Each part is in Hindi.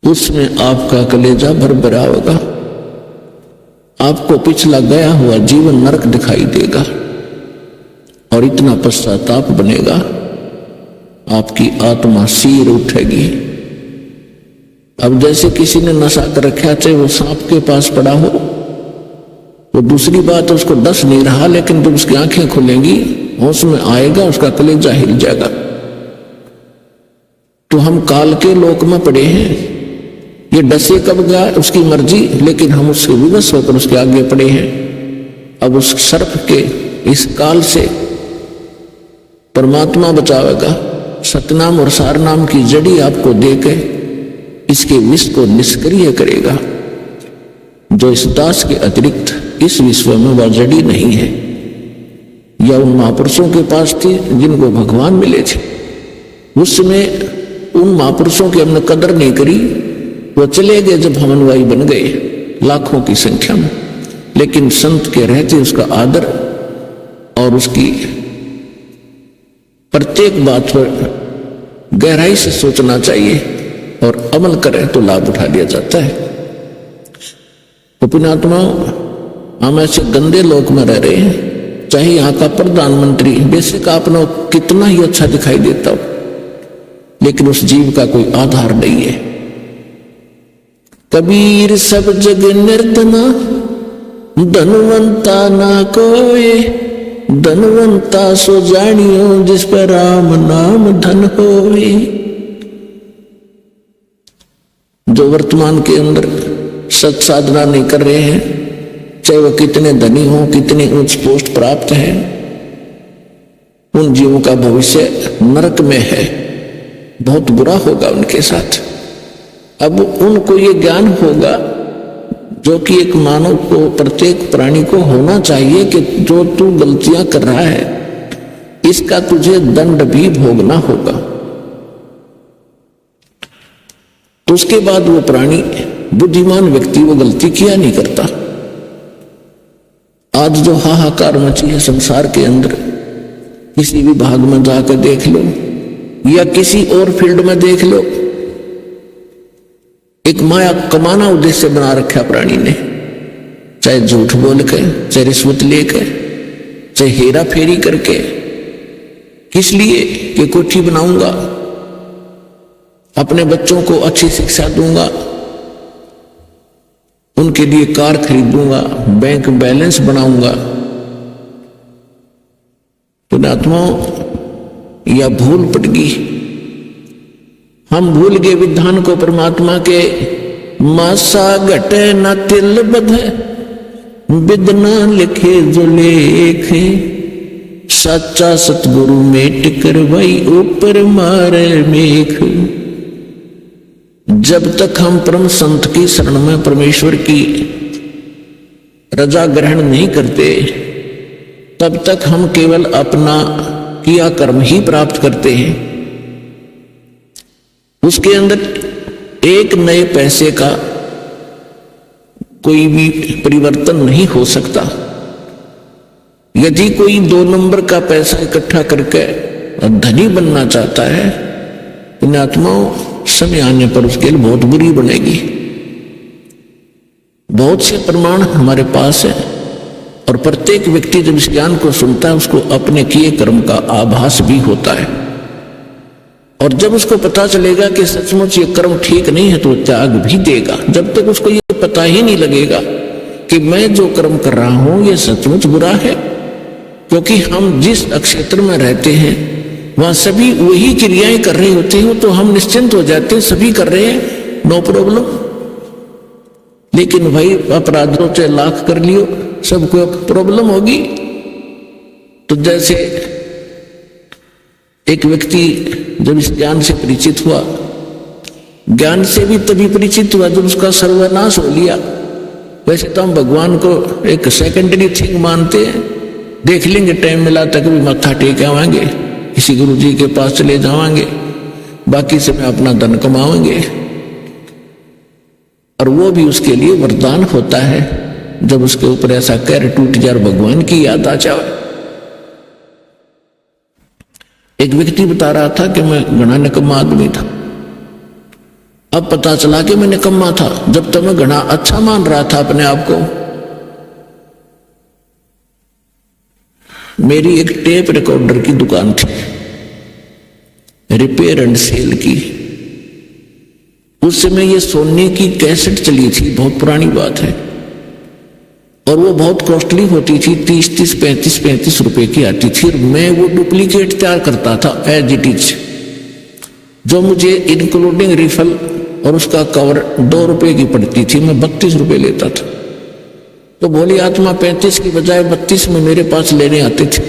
उसमें आपका कलेजा भरभरा होगा। आपको पिछला गया हुआ जीवन नरक दिखाई देगा और इतना पश्चाताप बनेगा, आपकी आत्मा सीर उठेगी। अब जैसे किसी ने नशा कर रखा, चाहे वो सांप के पास पड़ा हो, वो दूसरी बात उसको डस नहीं रहा, लेकिन जब उसकी आंखें खुलेंगी, होश में आएगा, उसका कलेजा हिल जाएगा। तो हम काल के लोक में पड़े हैं, ये डसे कब गया उसकी मर्जी, लेकिन हम उससे विवश होकर उसके आगे पड़े हैं। अब उस सर्प के इस काल से परमात्मा बचावेगा। सतनाम और सारनाम की जड़ी आपको देकर इसके विष को निष्क्रिय करेगा। जो इस दास के अतिरिक्त इस विश्व में वह जड़ी नहीं है, या उन महापुरुषों के पास थी जिनको भगवान मिले थे। उस समय उन महापुरुषों की हमने कदर नहीं करी, वो चले गए जब हम अनुयायी बन गए लाखों की संख्या में। लेकिन संत के रहते उसका आदर और उसकी प्रत्येक बात पर गहराई से सोचना चाहिए और अमल करें तो लाभ उठा लिया जाता है। तो पुण्यात्माओं, हम ऐसे गंदे लोक में रह रहे हैं, चाहे यहाँ का प्रधानमंत्री बेसिक आपने कितना ही अच्छा दिखाई देता हो, लेकिन उस जीव का कोई आधार नहीं है। कबीर सब जग निर्धना, धनवंता ना कोई, धनवंता सो जानियो जिस पर राम नाम धन होए। जो वर्तमान के अंदर सत साधना नहीं कर रहे हैं, चाहे वो कितने धनी हो, कितने उच्च पोस्ट प्राप्त है, उन जीवों का भविष्य नरक में है, बहुत बुरा होगा उनके साथ। अब उनको ये ज्ञान होगा जो कि एक मानव को, प्रत्येक प्राणी को होना चाहिए कि जो तू गलतियां कर रहा है इसका तुझे दंड भी भोगना होगा। तो उसके बाद वो प्राणी, बुद्धिमान व्यक्ति, वो गलती किया नहीं करता। आज जो हाहाकार मची है संसार के अंदर, किसी भी भाग में जाकर देख लो या किसी और फील्ड में देख लो, एक माया कमाना उद्देश्य बना रखा प्राणी ने, चाहे झूठ बोल के, चाहे रिश्वत लेकर, चाहे हेरा फेरी करके। किस लिए? कि कोठी बनाऊंगा, अपने बच्चों को अच्छी शिक्षा दूंगा, उनके लिए कार खरीदूंगा, बैंक बैलेंस बनाऊंगा। पुण्यात्माओं, या भूल पड़ गई, हम भूल गए विधान को परमात्मा के। मासा घटे न तिल बधे, विदना लिखे जो लेखे, सच्चा सतगुरु मेट कर भाई ऊपर मारे मेघ। जब तक हम परम संत की शरण में परमेश्वर की रजा ग्रहण नहीं करते, तब तक हम केवल अपना किया कर्म ही प्राप्त करते हैं। उसके अंदर एक नए पैसे का कोई भी परिवर्तन नहीं हो सकता। यदि कोई 2 नंबर का पैसा इकट्ठा करके धनी बनना चाहता है, पुण्यात्माओं, समय आने पर उसके लिए बहुत बुरी बनेगी। बहुत से प्रमाण हमारे पास है, और प्रत्येक व्यक्ति जब इस ज्ञान को सुनता है उसको अपने किए कर्म का आभास भी होता है। और जब उसको पता चलेगा कि सचमुच ये कर्म ठीक नहीं है तो त्याग भी देगा। जब तक उसको ये पता ही नहीं लगेगा कि मैं जो कर्म कर रहा हूं ये सचमुच बुरा है, क्योंकि हम जिस क्षेत्र में रहते हैं वहां सभी वही क्रियाएं कर रहे होते हैं, तो हम निश्चिंत हो जाते हैं, सभी कर रहे हैं, नो प्रॉब्लम। लेकिन भाई अपराधों से लाख कर लियो, सबको प्रॉब्लम होगी। तो जैसे एक व्यक्ति जब इस ज्ञान से परिचित हुआ, ज्ञान से भी तभी परिचित हुआ जब उसका सर्वनाश हो लिया। वैसे तो हम भगवान को एक सेकेंडरी थिंग मानते हैं, देख लेंगे टाइम मिला तक भी मत्था टेक आवाएंगे, किसी गुरु जी के पास चले जावाएंगे, बाकी समय अपना धन कमाएंगे। और वो भी उसके लिए वरदान होता है जब उसके ऊपर ऐसा कहर टूट जाए, भगवान की याद आ जाए। एक व्यक्ति बता रहा था कि मैं घना निकम्मा आदमी था, अब पता चला कि मैं निकम्मा था, जब तक मैं घना अच्छा मान रहा था अपने आप को। मेरी एक टेप रिकॉर्डर की दुकान थी, रिपेयर एंड सेल की। उस समय ये सोने की कैसेट चली थी, बहुत पुरानी बात है, और वो बहुत कॉस्टली होती थी, 30-35 रुपए की आती थी। और मैं वो डुप्लीकेट तैयार करता था एज इट इज, जो मुझे इंक्लूडिंग रिफल और उसका कवर 2 रुपए की पड़ती थी, मैं 32 रुपए लेता था। तो भोली आत्मा 35 की बजाय 32 में मेरे पास लेने आते थे,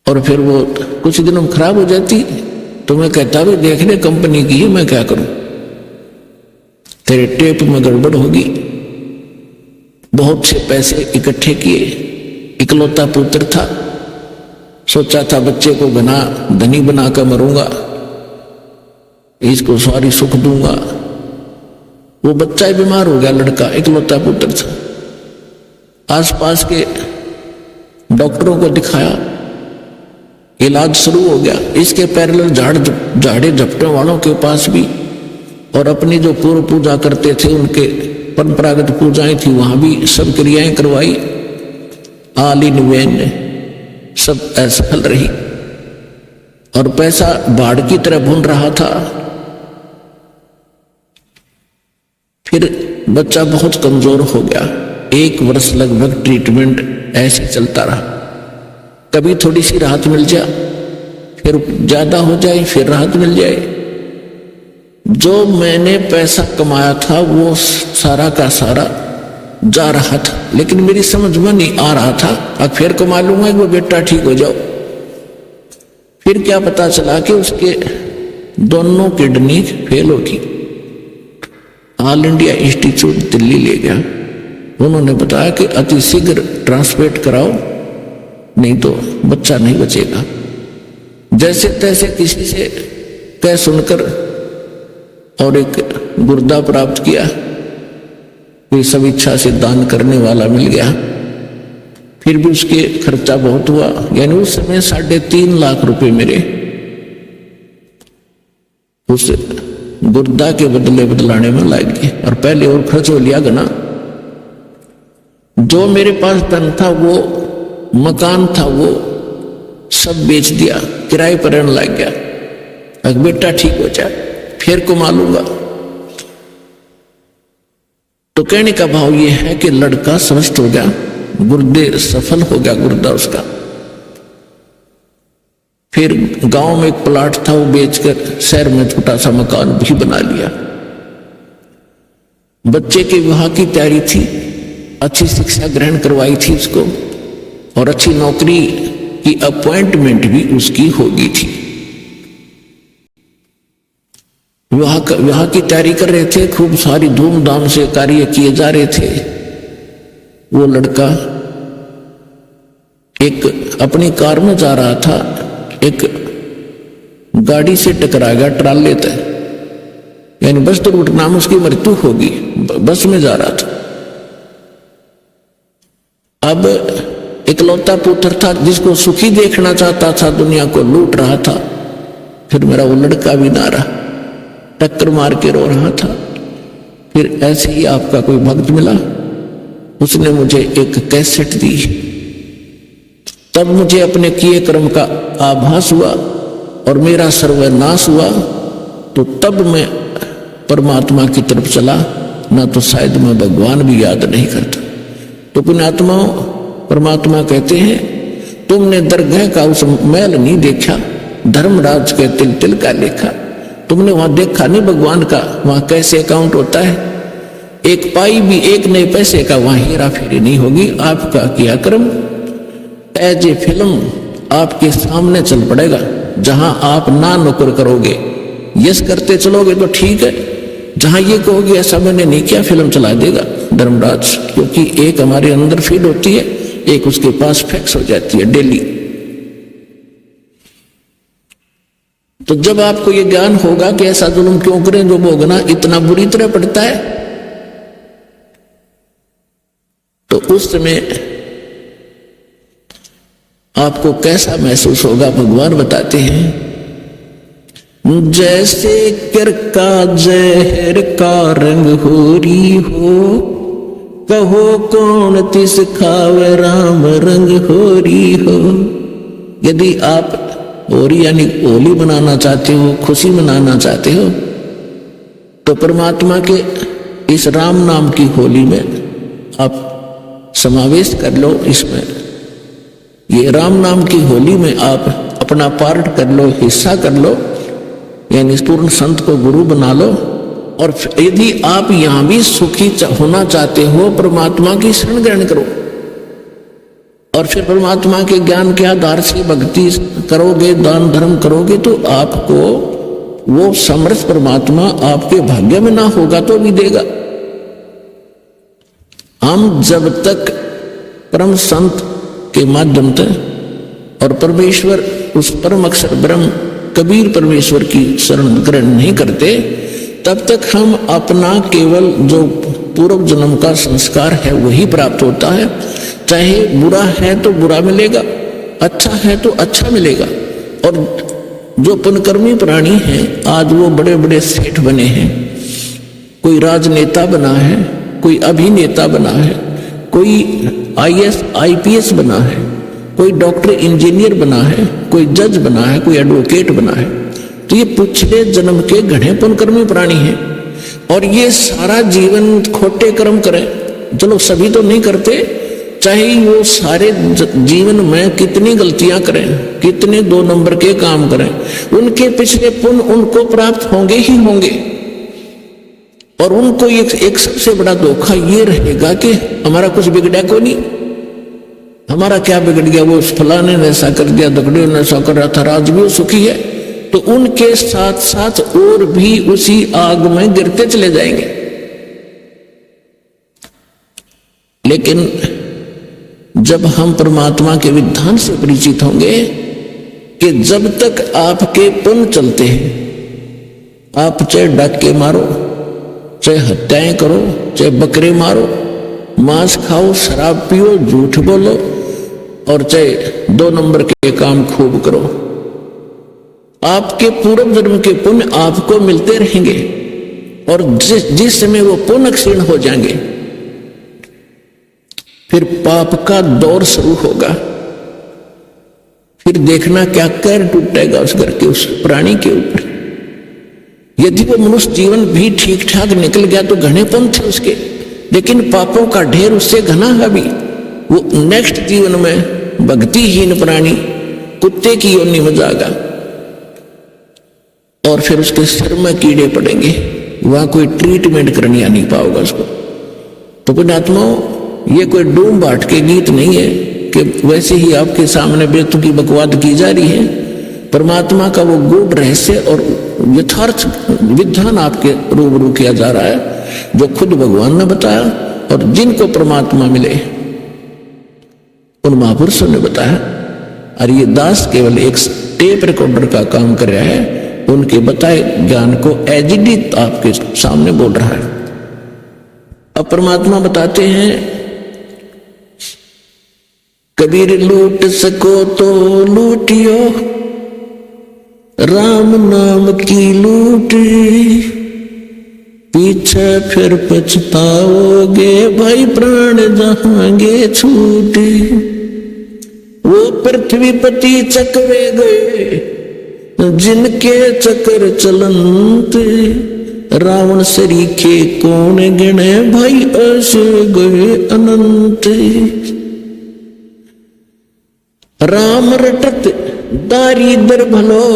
और फिर वो कुछ दिनों में खराब हो जाती तो मैं कहता भी देखने कंपनी की है, मैं क्या करूं, तेरे टेप में गड़बड़ होगी। बहुत से पैसे इकट्ठे किए, इकलौता पुत्र था, सोचा था बच्चे को घना धनी बनाकर मरूंगा, इसको सारी सुख दूंगा। वो बच्चा ही बीमार हो गया, लड़का इकलौता पुत्र था। आसपास के डॉक्टरों को दिखाया, इलाज शुरू हो गया। इसके पैरेलल झाड़े झपटे वालों के पास भी, और अपनी जो पूर्व पूजा करते थे उनके परंपरागत पूजाएं थी, वहां भी सब क्रियाएं करवाई। ऑल इन वेन, सब असफल रही, और पैसा बाढ़ की तरह भून रहा था। फिर बच्चा बहुत कमजोर हो गया। 1 वर्ष लगभग ट्रीटमेंट ऐसे चलता रहा। कभी थोड़ी सी राहत मिल जाए, फिर ज्यादा हो जाए, फिर राहत मिल जाए। जो मैंने पैसा कमाया था वो सारा का सारा जा रहा था, लेकिन मेरी समझ में नहीं आ रहा था, अब फिर कमा लूंगा वो बेटा ठीक हो जाओ। फिर क्या पता चला कि उसके दोनों किडनी फेल होगी। ऑल इंडिया इंस्टीट्यूट दिल्ली ले गया। उन्होंने बताया कि अति शीघ्र ट्रांसप्लांट कराओ, नहीं तो बच्चा नहीं बचेगा। जैसे तैसे किसी से कह सुनकर और एक गुर्दा प्राप्त किया, कोई सब इच्छा से दान करने वाला मिल गया। फिर भी उसके खर्चा बहुत हुआ, यानी उस समय 3.5 लाख रुपए मेरे उस गुर्दा के बदले बदलाने में लग गए, और पहले और खर्च हो लिया गना। जो मेरे पास धन था, वो मकान था, वो सब बेच दिया, किराए पर रहने लग गया। अब बेटा ठीक हो जाए फिर कमा लूंगा। तो कहने का भाव ये है कि लड़का स्वस्थ हो गया, गुर्दे सफल हो गया गुर्दा उसका। फिर गांव में एक प्लाट था, वो बेचकर शहर में छोटा सा मकान भी बना लिया। बच्चे के विवाह की तैयारी थी, अच्छी शिक्षा ग्रहण करवाई थी उसको, और अच्छी नौकरी की अपॉइंटमेंट भी उसकी होगी थी। विवाह की तैयारी कर रहे थे, खूब सारी धूमधाम से कार्य किए जा रहे थे। वो लड़का एक अपनी कार में जा रहा था, एक गाड़ी से टकरा गया ट्राले तक, यानी बस दुर्घटना में उसकी मृत्यु होगी। बस में जा रहा था। अब इकलौता पुत्र था, जिसको सुखी देखना चाहता था, दुनिया को लूट रहा था। फिर मेरा वो लड़का भी ना रहा, टक्कर मार के रो रहा था। फिर ऐसे ही आपका कोई भक्त मिला, उसने मुझे एक कैसेट दी। तब मुझे अपने किए कर्म का आभास हुआ और मेरा सर्वनाश हुआ। तो तब मैं परमात्मा की तरफ चला, ना तो शायद मैं भगवान भी याद नहीं करता। तो पुण्यात्माओं, परमात्मा कहते हैं, तुमने दरगाह का उस मैल नहीं देखा, धर्मराज के तिल तिल का लेखा। तुमने वहां देखा नहीं भगवान का, वहां कैसे अकाउंट होता है। एक पाई भी एक नए पैसे का वहां हेरा फेरी नहीं होगी। आपका किया कर्म एज ए फिल्म आपके सामने चल पड़ेगा, जहां आप ना नौकर करोगे, यस करते चलोगे तो ठीक है। जहां ये कहोगे ऐसा मैंने नहीं किया, फिल्म चला देगा धर्मराज। क्योंकि एक हमारे अंदर फीड होती है, एक उसके पास फैक्स हो जाती है डेली। तो जब आपको ये ज्ञान होगा कि ऐसा जुल्म क्यों करें, जो भोगना इतना बुरी तरह पड़ता है, तो उस समय आपको कैसा महसूस होगा। भगवान बताते हैं, जैसे कर का जहर का रंग होरी हो, कहो कौन तिस खावे राम रंग होरी हो। यदि आप होली यानी होली मनाना चाहते हो, खुशी मनाना चाहते हो, तो परमात्मा के इस राम नाम की होली में आप समावेश कर लो। इसमें ये राम नाम की होली में आप अपना पार्ट कर लो, हिस्सा कर लो, यानी पूर्ण संत को गुरु बना लो। और यदि आप यहां भी सुखी होना चाहते हो, परमात्मा की शरण ग्रहण करो और फिर परमात्मा के ज्ञान के आधार से भक्ति करोगे, दान धर्म करोगे, तो आपको वो समर्थ परमात्मा आपके भाग्य में ना होगा तो भी देगा। हम जब तक परम संत के माध्यम से और परमेश्वर उस परम अक्षर ब्रह्म कबीर परमेश्वर की शरण ग्रहण नहीं करते, तब तक हम अपना केवल जो पूर्व जन्म का संस्कार है वही प्राप्त होता है। चाहे बुरा है तो बुरा मिलेगा, अच्छा है तो अच्छा मिलेगा। और जो पुण्यकर्मी प्राणी हैं, आज वो बड़े बड़े सेठ बने हैं, कोई राजनेता बना है, कोई अभिनेता बना है, कोई IAS IPS बना है, कोई डॉक्टर इंजीनियर बना है, कोई जज बना है, कोई एडवोकेट बना है, तो ये पिछले जन्म के घने पुण्यकर्मी प्राणी हैं। और ये सारा जीवन खोटे कर्म करें, चलो सभी तो नहीं करते, चाहे वो सारे जीवन में कितनी गलतियां करें, कितने 2 नंबर के काम करें, उनके पिछले पुण्य उनको प्राप्त होंगे ही होंगे। और उनको एक सबसे बड़ा धोखा ये रहेगा कि हमारा कुछ बिगड़ा को नहीं, हमारा क्या बिगड़ गया, वो फलाने ने ऐसा कर दिया, दगड़े ने ऐसा कर रहा था, आज भी वो सुखी है, तो उनके साथ साथ और भी उसी आग में गिरते चले जाएंगे। लेकिन जब हम परमात्मा के विधान से परिचित होंगे कि जब तक आपके पुण्य चलते हैं, आप चाहे डाके मारो, चाहे हत्याएं करो, चाहे बकरे मारो, मांस खाओ, शराब पियो, झूठ बोलो, और चाहे 2 नंबर के काम खूब करो, आपके पूर्व जन्म के पुण्य आपको मिलते रहेंगे। और जिस समय वो पुण्य क्षीण हो जाएंगे, फिर पाप का दौर शुरू होगा। फिर देखना क्या कहर टूटेगा उस घर के, उस प्राणी के ऊपर। यदि वो मनुष्य जीवन भी ठीक ठाक निकल गया तो घने पुण्य थे उसके, लेकिन पापों का ढेर उससे घना है भी। वो नेक्स्ट जीवन में भक्तिहीन प्राणी कुत्ते की योनि में जाएगा और फिर उसके सिर में कीड़े पड़ेंगे, वहां कोई ट्रीटमेंट करनी आ नहीं पाओगा उसको। तो पुण्यात्माओं, ये कोई डूम बाट के गीत नहीं है कि वैसे ही आपके सामने बेतुकी बकवाद की जा रही है। परमात्मा का वो गूढ़ रहस्य और यथार्थ विधान आपके रूबरू किया जा रहा है, जो खुद भगवान ने बताया और जिनको परमात्मा मिले उन महापुरुषों ने बताया। और ये दास केवल एक टेप रिकॉर्डर का काम कर रहा है, उनके बताए ज्ञान को एजिडी आपके सामने बोल रहा है। अब परमात्मा बताते हैं, कबीर लूट सको तो लूटियो, राम नाम की लूट, पीछे फिर पछताओगे, भाई प्राण जहांगे छूटे। वो पृथ्वीपति चकवे गए, जिनके चक्कर चलंत, रावण सरीखे कौन गिने, भाई ऐसे गए अनंत। राम रटत दारिद्र भलो,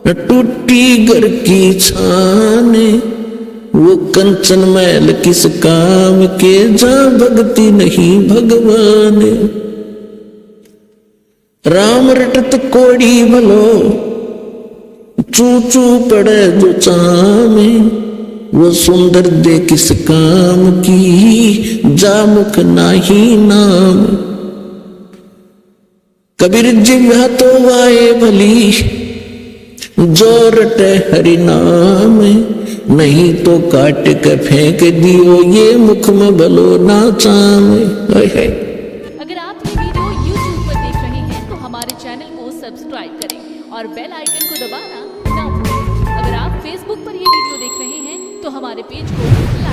टूटी घर की छान, वो कंचन मैल किस काम के, जहाँ भक्ति नहीं भगवान। राम रटत कोड़ी भलो, चू चू पड़े जो चामे, वो सुंदर दे किस काम की, जा मुख नाही नाम। कबीर जिह्वा तो वाए भली, जो रटे हरि नाम, नहीं तो काट के फेंक दियो, ये मुख में भलो ना चामे। अगर आप ये वीडियो YouTube पर देख रहे हैं तो हमारे चैनल को सब्सक्राइब करें और बेल आइकन को दबाना ना भूलें। तो हमारे पेज को